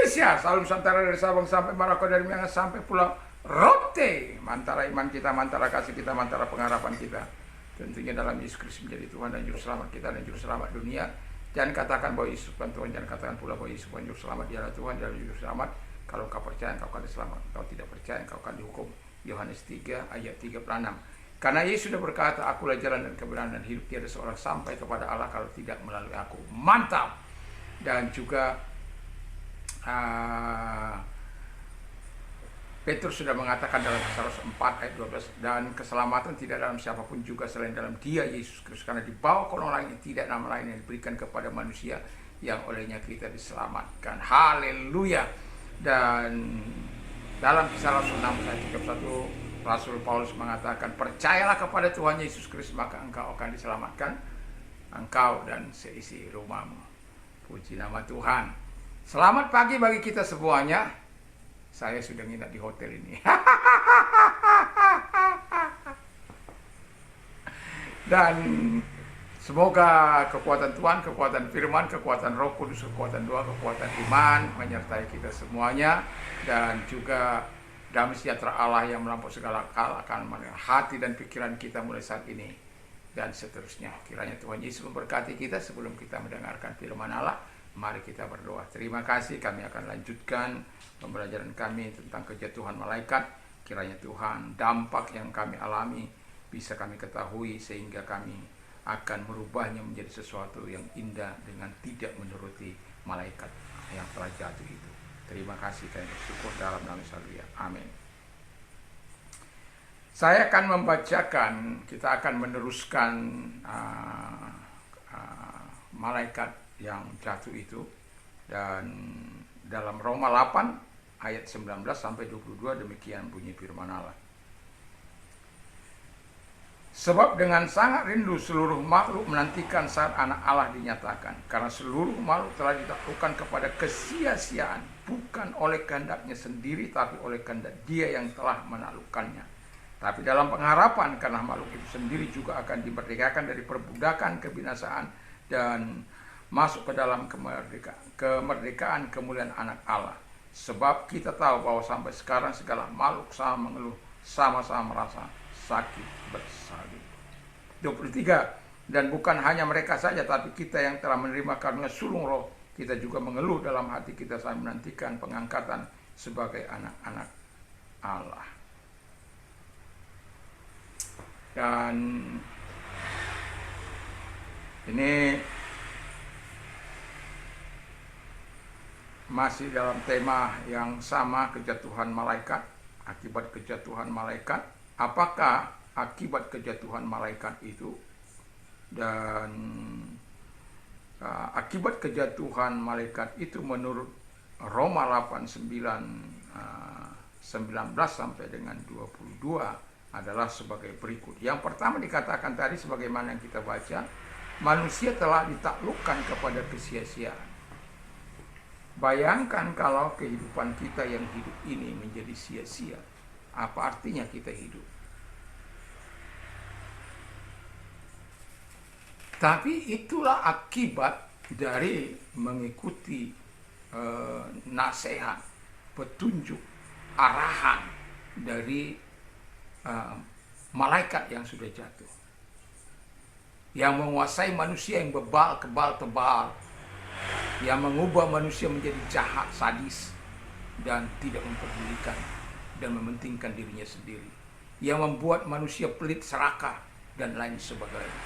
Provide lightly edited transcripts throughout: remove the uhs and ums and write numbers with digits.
Indonesia, Salam Nusantara dari Sabang sampai Merauke, dari Miangas sampai Pulau Rote. Mantara iman kita, mantara kasih kita, mantara pengharapan kita. Tentunya dalam Yesus Kristus menjadi Tuhan dan Juru Selamat kita dan Juru Selamat dunia. Jangan katakan bahwa Yesus bukan Tuhan, jangan katakan pula bahwa Yesus bukan Juru Selamat. Dia adalah Tuhan, dia adalah Juru Selamat. Kalau kau percaya, kau akan diselamat. Kalau tidak percaya, kau akan dihukum. Yohanes 3 ayat 36. Karena Yesus sudah berkata, akulah jalan dan kebenaran dan hidup. Tiada seorang sampai kepada Allah kalau tidak melalui aku. Mantap. Dan juga Petrus sudah mengatakan dalam Kisah 4 ayat 12, dan keselamatan tidak dalam siapapun juga selain dalam Dia Yesus Kristus, karena di bawah kolong langit tidak nama lain yang diberikan kepada manusia yang olehnya kita diselamatkan. Haleluya. Dan dalam Kisah 6 ayat 31, Rasul Paulus mengatakan, percayalah kepada Tuhan Yesus Kristus, maka engkau akan diselamatkan, engkau dan seisi rumahmu. Puji nama Tuhan. Selamat pagi bagi kita semuanya. Saya sudah nginap di hotel ini. Dan semoga kekuatan Tuhan, kekuatan firman, kekuatan Roh Kudus, kekuatan doa, kekuatan iman menyertai kita semuanya. Dan juga damai sejahtera Allah yang melampaui segala akal akan memenuhi hati dan pikiran kita mulai saat ini dan seterusnya. Kiranya Tuhan Yesus memberkati kita. Sebelum kita mendengarkan firman Allah, mari kita berdoa. Terima kasih, kami akan lanjutkan pembelajaran kami tentang kejatuhan malaikat. Kiranya Tuhan, dampak yang kami alami bisa kami ketahui sehingga kami akan merubahnya menjadi sesuatu yang indah dengan tidak menuruti malaikat yang telah jatuh itu. Terima kasih, kami bersyukur dalam nama Yesus. Amin. Saya akan membacakan, kita akan meneruskan malaikat yang jatuh itu, dan dalam Roma 8 ayat 19 sampai 22 demikian bunyi firman Allah. Sebab dengan sangat rindu seluruh makhluk menantikan saat anak Allah dinyatakan, karena seluruh makhluk telah ditaklukkan kepada kesia-siaan, bukan oleh kehendaknya sendiri, tapi oleh kehendak Dia yang telah menaklukkannya. Tapi dalam pengharapan, karena makhluk itu sendiri juga akan dimerdekakan dari perbudakan kebinasaan dan masuk ke dalam kemerdekaan kemuliaan anak Allah. Sebab kita tahu bahwa sampai sekarang segala makhluk sama mengeluh, sama-sama merasa sakit bersalin. 23. Dan bukan hanya mereka saja, tapi kita yang telah menerima karunia sulung roh, kita juga mengeluh dalam hati kita saat menantikan pengangkatan sebagai anak-anak Allah. Dan ini masih dalam tema yang sama, kejatuhan malaikat. Akibat kejatuhan malaikat, apakah akibat kejatuhan malaikat itu? Dan akibat kejatuhan malaikat itu menurut Roma 8:19 sampai dengan 22 adalah sebagai berikut. Yang pertama dikatakan tadi sebagaimana yang kita baca, manusia telah ditaklukkan kepada kesia-siaan. Bayangkan kalau kehidupan kita yang hidup ini menjadi sia-sia. Apa artinya kita hidup? Tapi itulah akibat dari mengikuti nasihat, petunjuk, arahan dari malaikat yang sudah jatuh, yang menguasai manusia yang bebal, kebal, tebal, yang mengubah manusia menjadi jahat, sadis, dan tidak memperdulikan dan mementingkan dirinya sendiri, yang membuat manusia pelit, serakah, dan lain sebagainya.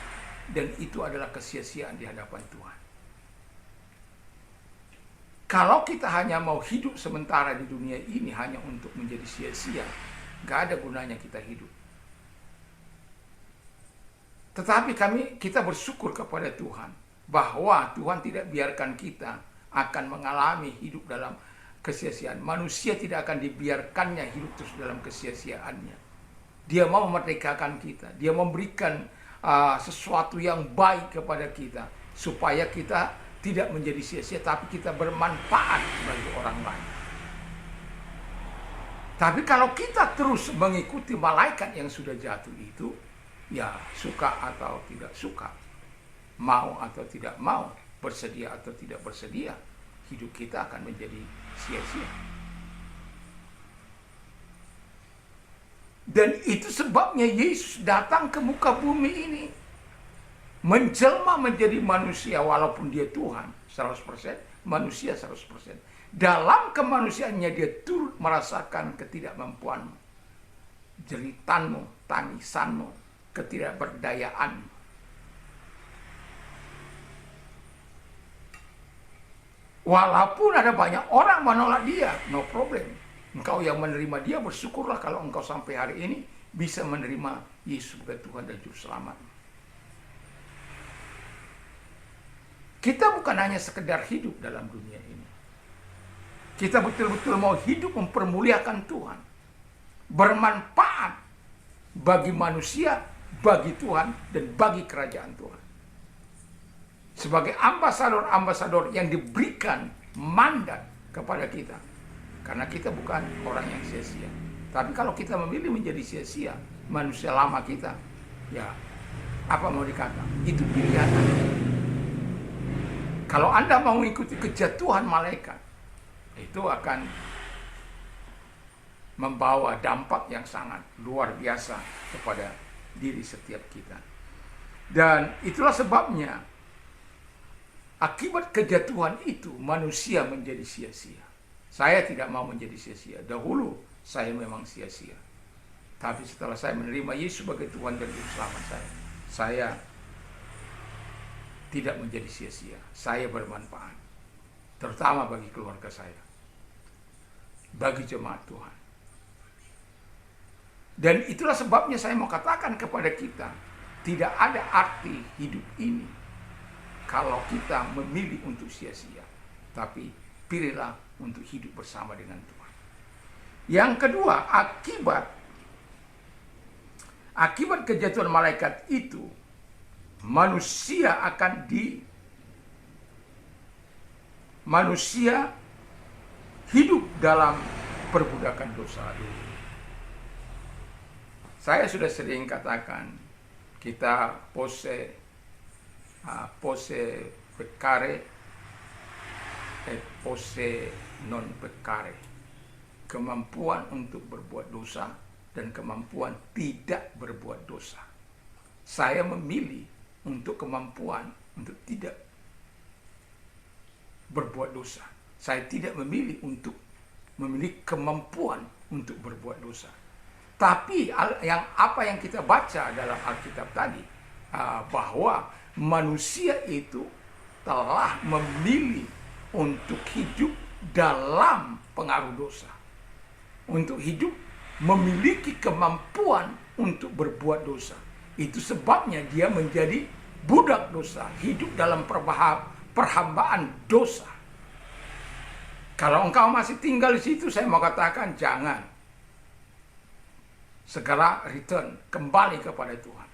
Dan itu adalah kesia-siaan di hadapan Tuhan. Kalau kita hanya mau hidup sementara di dunia ini hanya untuk menjadi sia-sia, gak ada gunanya kita hidup. Tetapi kita bersyukur kepada Tuhan bahwa Tuhan tidak biarkan kita akan mengalami hidup dalam kesia-siaan. Manusia tidak akan dibiarkannya hidup terus dalam kesia-siaannya. Dia mau memerdekakan kita. Dia memberikan sesuatu yang baik kepada kita, supaya kita tidak menjadi sia-sia, tapi kita bermanfaat bagi orang lain. Tapi kalau kita terus mengikuti malaikat yang sudah jatuh itu, ya suka atau tidak suka, mau atau tidak mau, bersedia atau tidak bersedia, hidup kita akan menjadi sia-sia. Dan itu sebabnya Yesus datang ke muka bumi ini. Menjelma menjadi manusia walaupun dia Tuhan 100%, manusia 100%. Dalam kemanusiaannya dia turut merasakan ketidakmampuanmu, jeritanmu, tangisanmu, ketidakberdayaanmu. Walaupun ada banyak orang menolak dia, no problem. Engkau yang menerima dia, bersyukurlah kalau engkau sampai hari ini bisa menerima Yesus sebagai Tuhan dan Juru Selamat. Kita bukan hanya sekedar hidup dalam dunia ini. Kita betul-betul mau hidup mempermuliakan Tuhan. Bermanfaat bagi manusia, bagi Tuhan, dan bagi kerajaan Tuhan. Sebagai ambasador-ambasador yang diberikan mandat kepada kita. Karena kita bukan orang yang sia-sia. Tapi kalau kita memilih menjadi sia-sia, manusia lama kita, ya apa mau dikata? Itu pilihan Anda. Kalau Anda mau mengikuti kejatuhan malaikat, itu akan membawa dampak yang sangat luar biasa kepada diri setiap kita. Dan itulah sebabnya akibat kejatuhan itu manusia menjadi sia-sia. Saya tidak mau menjadi sia-sia. Dahulu saya memang sia-sia. Tapi setelah saya menerima Yesus sebagai Tuhan dan Juru Selamat saya tidak menjadi sia-sia. Saya bermanfaat. Terutama bagi keluarga saya. Bagi jemaat Tuhan. Dan itulah sebabnya saya mau katakan kepada kita, tidak ada arti hidup ini kalau kita memilih untuk sia-sia. Tapi pilihlah untuk hidup bersama dengan Tuhan. Yang kedua, akibat kejatuhan malaikat itu, manusia hidup dalam perbudakan dosa. Saya sudah sering katakan, kita pose peccare et pose non peccare. Kemampuan untuk berbuat dosa dan kemampuan tidak berbuat dosa. Saya memilih untuk kemampuan untuk tidak berbuat dosa. Saya tidak memilih untuk memiliki kemampuan untuk berbuat dosa. Tapi apa yang kita baca dalam Alkitab tadi, bahwa manusia itu telah memilih untuk hidup dalam pengaruh dosa. Untuk hidup memiliki kemampuan untuk berbuat dosa. Itu sebabnya dia menjadi budak dosa, hidup dalam perhambaan dosa. Kalau engkau masih tinggal di situ, saya mau katakan jangan. Segera return, kembali kepada Tuhan.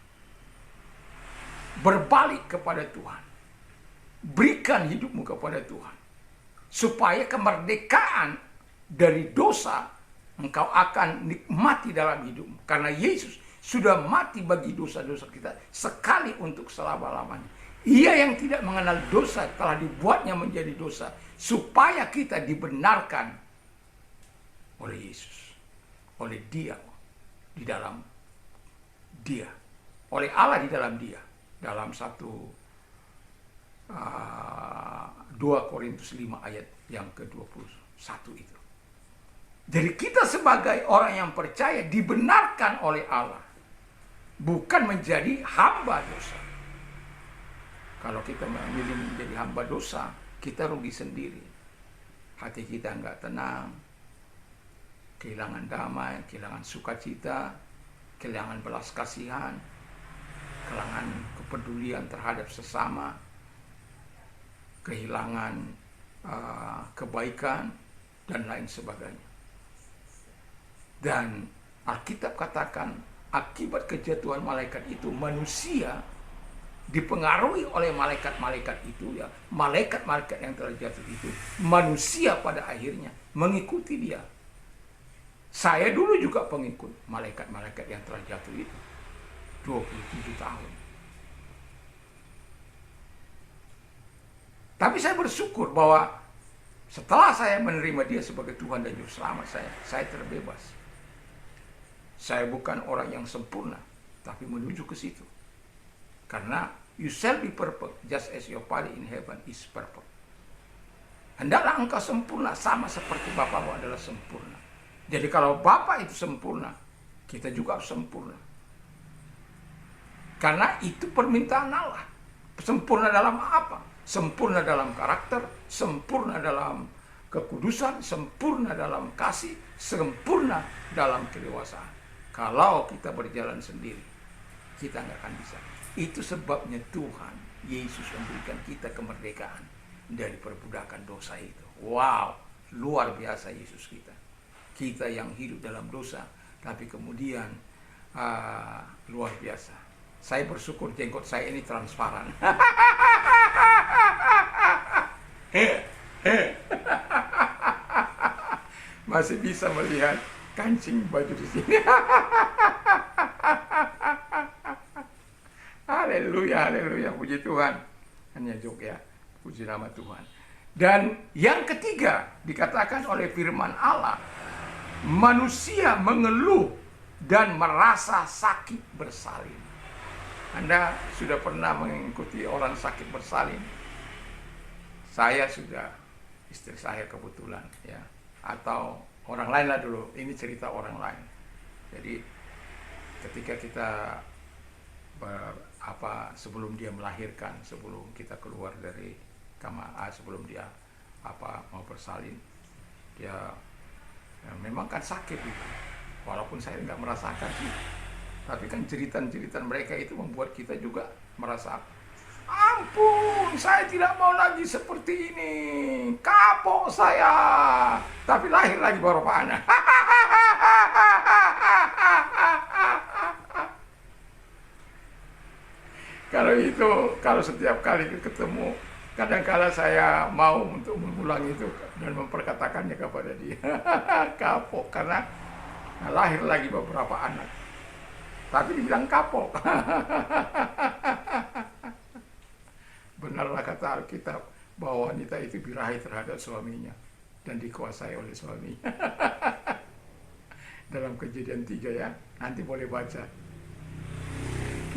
Berbalik kepada Tuhan. Berikan hidupmu kepada Tuhan. Supaya kemerdekaan dari dosa engkau akan nikmati dalam hidupmu. Karena Yesus sudah mati bagi dosa-dosa kita sekali untuk selama-lamanya. Ia yang tidak mengenal dosa telah dibuatnya menjadi dosa supaya kita dibenarkan oleh Yesus, oleh Dia di dalam Dia, oleh Allah di dalam Dia. Dalam 2 Korintus 5 ayat yang ke-21 itu. Jadi kita sebagai orang yang percaya dibenarkan oleh Allah, bukan menjadi hamba dosa. Kalau kita memilih menjadi hamba dosa, kita rugi sendiri. Hati kita nggak tenang, kehilangan damai, kehilangan sukacita, kehilangan belas kasihan, kehilangan kepedulian terhadap sesama, kehilangan kebaikan, dan lain sebagainya. Dan Alkitab katakan akibat kejatuhan malaikat itu manusia dipengaruhi oleh malaikat-malaikat itu, ya, malaikat-malaikat yang telah jatuh itu, manusia pada akhirnya mengikuti dia. Saya dulu juga pengikut malaikat-malaikat yang telah jatuh itu 27 tahun. Tapi saya bersyukur bahwa Setelah saya menerima dia sebagai Tuhan dan Juru Selamat saya terbebas. Saya bukan orang yang sempurna, tapi menuju ke situ. Karena you shall be perfect, just as your Father in heaven is perfect. Hendaklah engkau sempurna, sama seperti Bapamu adalah sempurna. Jadi kalau Bapa itu sempurna, kita juga harus sempurna. Karena itu permintaan Allah. Sempurna dalam apa? Sempurna dalam karakter, sempurna dalam kekudusan, sempurna dalam kasih, sempurna dalam kedewasaan. Kalau kita berjalan sendiri, kita nggak akan bisa. Itu sebabnya Tuhan Yesus memberikan kita kemerdekaan dari perbudakan dosa itu. Wow, luar biasa Yesus kita. Kita yang hidup dalam dosa, tapi kemudian luar biasa. Saya bersyukur jenggot saya ini transparan. Masih bisa melihat kancing baju di sini. Haleluya, haleluya, puji Tuhan. Hanya joke ya, puji nama Tuhan. Dan yang ketiga dikatakan oleh firman Allah, manusia mengeluh dan merasa sakit bersalin. Anda sudah pernah mengikuti orang sakit bersalin? Saya sudah, istri saya kebetulan ya, atau orang lain lah dulu. Ini cerita orang lain. Jadi ketika kita sebelum dia melahirkan, sebelum kita keluar dari kamar, sebelum dia mau bersalin, dia ya, memang kan sakit itu. Walaupun saya nggak merasakan sih. Tapi kan jeritan-jeritan mereka itu membuat kita juga merasa, ampun, saya tidak mau lagi seperti ini, kapok saya. Tapi lahir lagi beberapa anak. Kalau setiap kali ketemu, kadang-kala saya mau untuk mengulang itu dan memperkatakannya kepada dia. Kapok, karena lahir lagi beberapa anak. Tapi dibilang kapok. Benarlah kata Alkitab bahwa wanita itu birahi terhadap suaminya dan dikuasai oleh suaminya. Dalam Kejadian 3 ya, nanti boleh baca.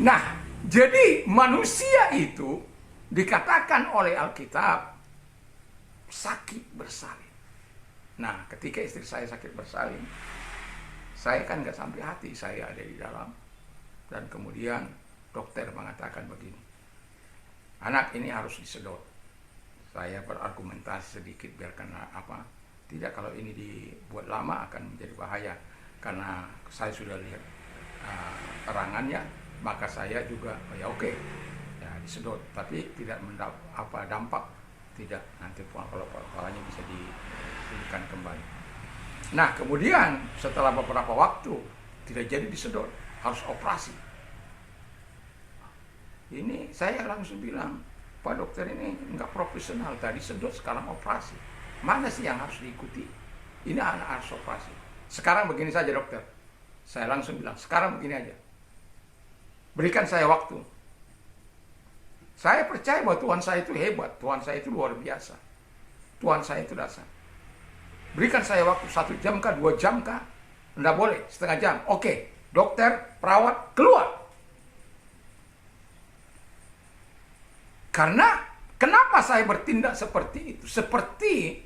Nah, jadi manusia itu dikatakan oleh Alkitab sakit bersalin. Nah, ketika istri saya sakit bersalin, saya kan nggak sampai hati, saya ada di dalam. Dan kemudian dokter mengatakan begini, anak ini harus disedot. Saya berargumentasi sedikit, biarkan tidak, kalau ini dibuat lama akan menjadi bahaya. Karena saya sudah lihat terangannya, maka saya juga ya oke, ya disedot. Tapi tidak dampak, tidak, nanti kalau kepalanya bisa dipulihkan kembali. Nah kemudian setelah beberapa waktu tidak jadi disedot, harus operasi. Ini saya langsung bilang, Pak dokter ini nggak profesional, tadi sedot sekarang operasi. Mana sih yang harus diikuti? Ini anak harus operasi. Sekarang begini saja dokter. Saya langsung bilang, sekarang begini aja. Berikan saya waktu. Saya percaya bahwa Tuhan saya itu hebat, Tuhan saya itu luar biasa. Tuhan saya itu dasar. Berikan saya waktu 1 jam kah, 2 jam kah? Nggak boleh, setengah jam. Oke, dokter, perawat, keluar. Karena kenapa saya bertindak seperti itu? Seperti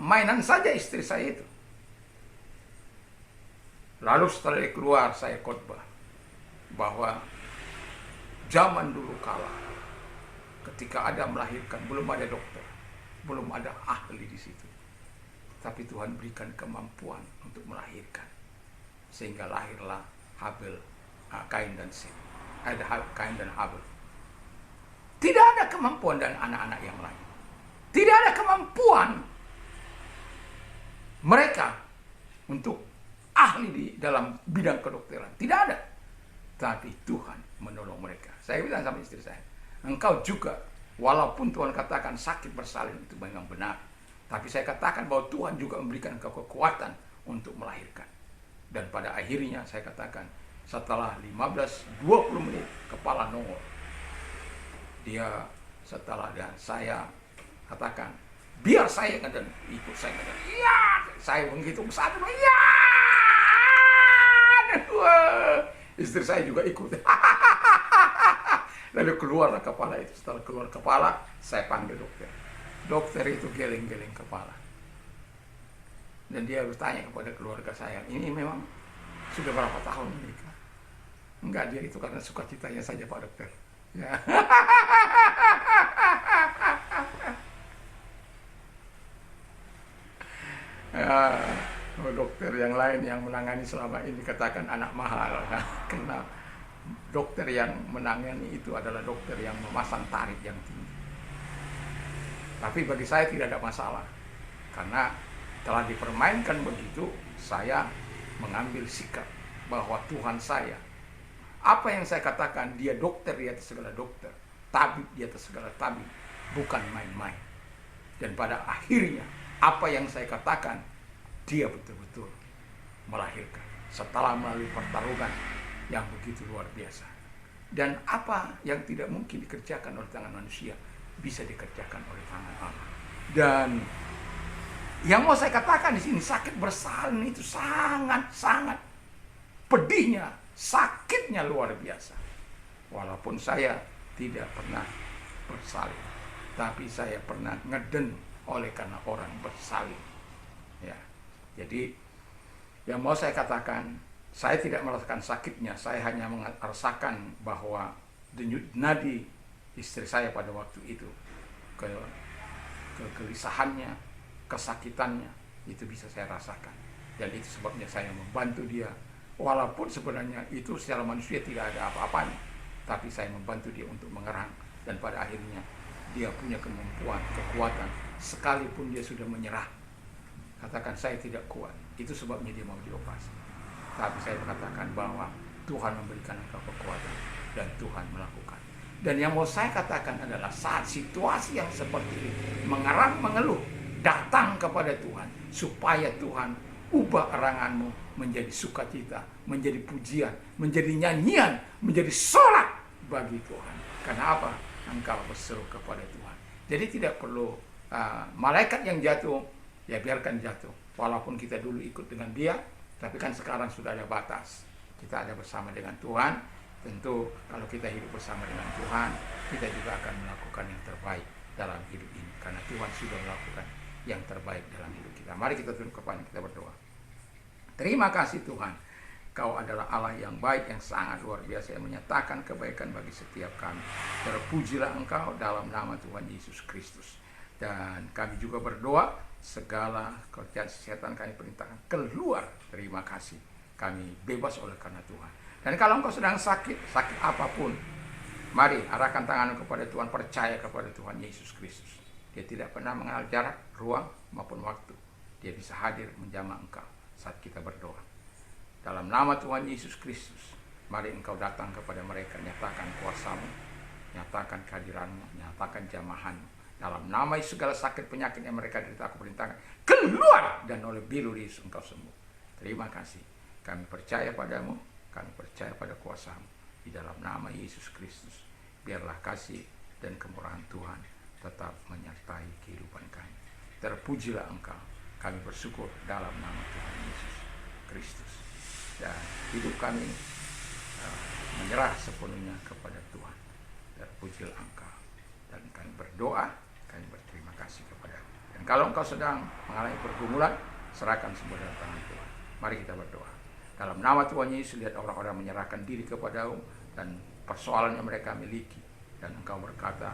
mainan saja istri saya itu. Lalu setelah dia keluar, saya khotbah bahwa zaman dulu kala, ketika ada melahirkan, belum ada dokter, belum ada ahli di situ. Tapi Tuhan berikan kemampuan untuk melahirkan. Sehingga lahirlah Habel, Kain dan Set. Ada Kain dan Habel. Tidak ada kemampuan dan anak-anak yang lain. Tidak ada kemampuan mereka untuk ahli di dalam bidang kedokteran. Tidak ada. Tapi Tuhan menolong mereka. Saya bilang sama istri saya, engkau juga, walaupun Tuhan katakan sakit bersalin itu memang benar, tapi saya katakan bahwa Tuhan juga memberikan engkau kekuatan untuk melahirkan. Dan pada akhirnya saya katakan, setelah 15-20 menit kepala nongol. Dia setelah, dan saya katakan, biar saya ngeden, ikut saya ngeden. Iya, saya menghitung satu, iya. Wah, istri saya juga ikut. Lalu keluarlah kepala itu. Setelah keluar kepala, saya panggil dokter. Dokter itu geleng-geleng kepala. Dan dia bertanya kepada keluarga saya, ini memang sudah berapa tahun menikah? Enggak, dia itu karena sukacitanya saja Pak Dokter. Ya. Ya, dokter yang lain yang menangani selama ini katakan anak mahal. Karena dokter yang menangani itu adalah dokter yang memasang tarif yang tinggi. Tapi bagi saya tidak ada masalah. Karena telah dipermainkan begitu, saya mengambil sikap bahwa Tuhan saya, apa yang saya katakan, dia dokter di atas segala dokter, tabib di atas segala tabib, bukan main-main. Dan pada akhirnya, apa yang saya katakan, dia betul-betul melahirkan setelah melalui pertarungan yang begitu luar biasa. Dan apa yang tidak mungkin dikerjakan oleh tangan manusia, bisa dikerjakan oleh tangan Allah. Dan yang mau saya katakan di sini, sakit bersalin itu sangat-sangat pedihnya, sakitnya luar biasa. Walaupun saya tidak pernah bersalin, tapi saya pernah ngeden oleh karena orang bersalin. Ya, jadi yang mau saya katakan, saya tidak merasakan sakitnya, saya hanya merasakan bahwa denyut nadi istri saya pada waktu itu, kegelisahannya, kesakitannya, itu bisa saya rasakan. Dan itu sebabnya saya membantu dia. Walaupun sebenarnya itu secara manusia tidak ada apa-apanya, tapi saya membantu dia untuk mengerang. Dan pada akhirnya dia punya kemampuan, kekuatan, sekalipun dia sudah menyerah. Katakan saya tidak kuat, itu sebabnya dia mau dioperasi. Tapi saya katakan bahwa Tuhan memberikan engkau kekuatan dan Tuhan melakukan. Dan yang mau saya katakan adalah saat situasi yang seperti ini, mengerang, mengeluh, datang kepada Tuhan, supaya Tuhan ubah eranganmu menjadi sukacita, menjadi pujian, menjadi nyanyian, menjadi sorak bagi Tuhan. Karena apa? Engkau berseru kepada Tuhan. Jadi tidak perlu malaikat yang jatuh, ya biarkan jatuh. Walaupun kita dulu ikut dengan dia, tapi kan sekarang sudah ada batas. Kita ada bersama dengan Tuhan. Tentu kalau kita hidup bersama dengan Tuhan, kita juga akan melakukan yang terbaik dalam hidup ini. Karena Tuhan sudah melakukan yang terbaik dalam hidup kita. Mari kita tunduk kepala, kita berdoa. Terima kasih Tuhan, Kau adalah Allah yang baik, yang sangat luar biasa, yang menyatakan kebaikan bagi setiap kami. Terpujilah Engkau dalam nama Tuhan Yesus Kristus. Dan kami juga berdoa, segala kerjaan setan kami perintahkan keluar. Terima kasih, kami bebas oleh karena Tuhan. Dan kalau engkau sedang sakit, sakit apapun, mari arahkan tanganmu kepada Tuhan, percaya kepada Tuhan Yesus Kristus. Dia tidak pernah mengenal jarak, ruang, maupun waktu. Dia bisa hadir menjamah engkau saat kita berdoa. Dalam nama Tuhan Yesus Kristus, mari engkau datang kepada mereka, nyatakan kuasa-Mu, nyatakan kehadiran-Mu, nyatakan jamahan-Mu. Dalam nama Yesus, segala sakit penyakit yang mereka derita, aku perintahkan keluar, dan oleh bilu Yesus engkau sembuh. Terima kasih, kami percaya padamu, kami percaya pada kuasa-Mu. Di dalam nama Yesus Kristus, biarlah kasih dan kemurahan Tuhan tetap menyertai kehidupan kami. Terpujilah engkau, kami bersyukur dalam nama Tuhan Yesus Kristus. Dan hidup kami menyerah sepenuhnya kepada Tuhan. Terpujilah engkau. Dan kami berdoa, kami berterima kasih kepada-Mu. Dan kalau engkau sedang mengalami pergumulan, serahkan semua dalam tangan Tuhan. Mari kita berdoa. Dalam nama Tuhan Yesus, lihat orang-orang menyerahkan diri kepada-Mu dan persoalan yang mereka miliki. Dan engkau berkata,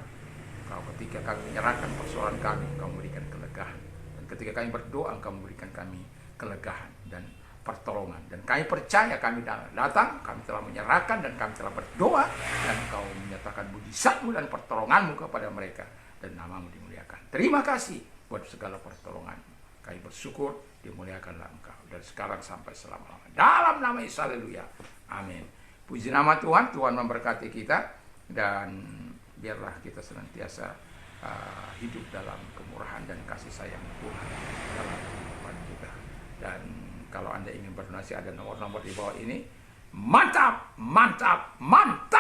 engkau ketika kami menyerahkan persoalan kami, engkau memberikan kelegaan. Dan ketika kami berdoa, engkau memberikan kami kelegaan dan pertolongan. Dan kami percaya, kami datang, kami telah menyerahkan dan kami telah berdoa, dan engkau menyatakan mujizat-Mu dan pertolongan-Mu kepada mereka, dan nama-Mu dimuliakan. Terima kasih buat segala pertolongan-Mu. Kami bersyukur, dimuliakanlah engkau dari sekarang sampai selama-lamanya. Dalam nama Yesus, haleluya. Amin. Puji nama Tuhan. Tuhan memberkati kita, dan biarlah kita senantiasa hidup dalam kemurahan dan kasih sayang Tuhan dalam kehidupan kita. Dan kalau Anda ingin berdonasi, ada nomor-nomor di bawah ini. Mantap, mantap, mantap.